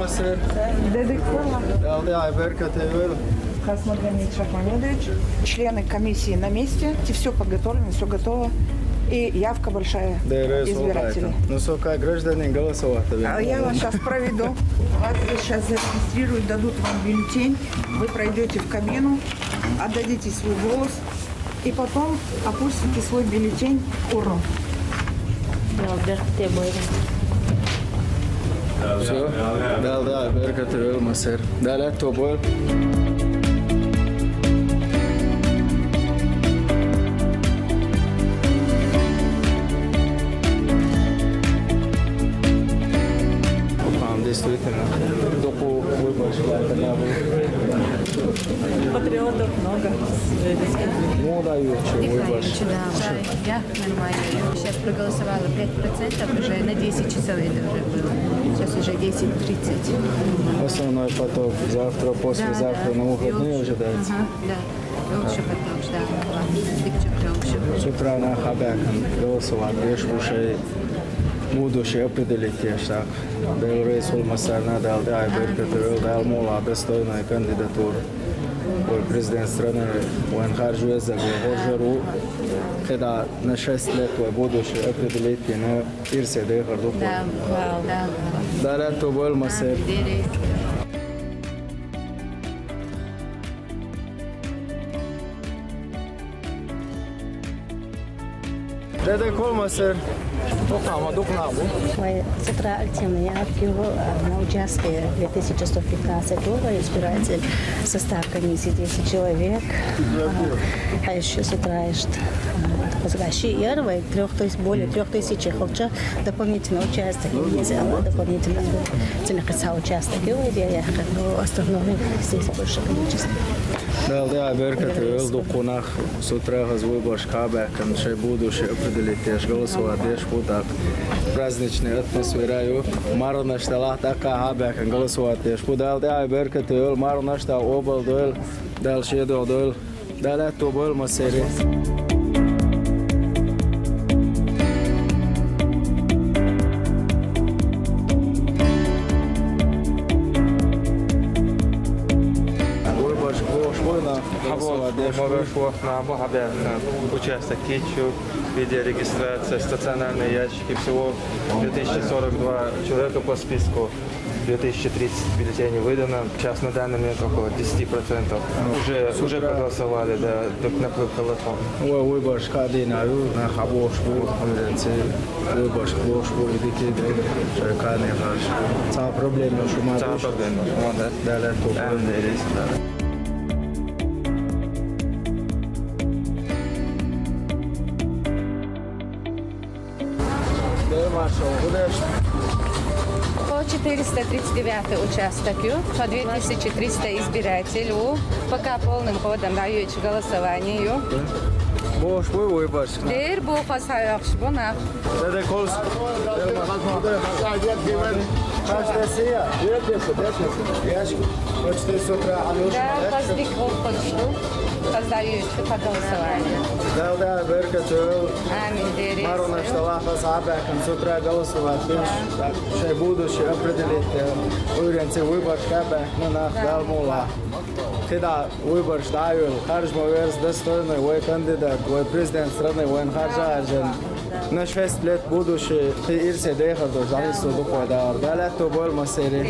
Масер. Дедик Кола. Да, Берка Тевел. Хасмагомед Шахмамедович. Члены комиссии на месте. Все подготовлено, все готово. И явка большая избирателей. Ну, сколько гражданин голосовать? Я вас сейчас проведу. Вас сейчас зарегистрируют, дадут вам бюллетень. Вы пройдете в кабину, отдадите свой голос. И потом опустите свой бюллетень в урну. Все? Да, Берка Тевел Масер. Да, то был. Действительно, доку выборов Патриотов много. Ну, да, выбор. Да, я нормально. Сейчас проголосовала 5%, уже на 10 часов это уже было. Сейчас уже 10:30. Основной поток завтра, послезавтра на выходные ожидается. Да, лучше потом, да. С утра на Хабякан голосовать, лишь уже будущее определить так. Дал Рейсул Масарна, дал Берка Тевел, дал Мола, достойная кандидатура. Президент страны Уэнхарджу Эзагу Хоржеру, когда на 6 лет будущее определить, но Ирсе Дехарду. Да. Да, это был Масер. Да, кол Масер. С утра активно активно на участке 2115 избиратель, состав комиссии 10 человек, а еще с утра более 3000 холча дополнительный участок, дополнительно участок, и остальное здесь больше количество. Да, Берка Тевел до конах с утра выбор Хабякан, что будущее определить, голосовать, так праздничная атмосфера. Марона штала така Хабякан голосовать, подал да Берка Тевел, Марона штал обал дойл, дальше дойл, да то был Масери. На Богобязанном участок Кичу, где регистрация, стационарные ящики, всего 2042 человека по списку. 2030 бюллетеней выдано, сейчас на данный момент около 10% уже проголосовали, да, на телефон. Выбор шкадинаю на хабошку, выбор школошку, идите, шарканы хаш. Ця проблема, що має. Ця проблема, да, то. По 439 участок, по 2300 избирателей, пока полным ходом дають голосованию. Бош выбор. Дер bu hasayakş buna. Да, колс. Да, каздик входшу. Каздають по голосованию. Да, Берка Тевел. Амин дер. Марона штала Хабякан, с утра голосовать, что будущее определить. Уверенцы выбор Хабякан на Далмула. Когда выбор ставил, Харджма Верс достойный, твой кандидат, твой президент страны, Уэнхарджа на 6 лет будущее, ты Ирсе Дехарду, Жалису Духой, да, это был Масери.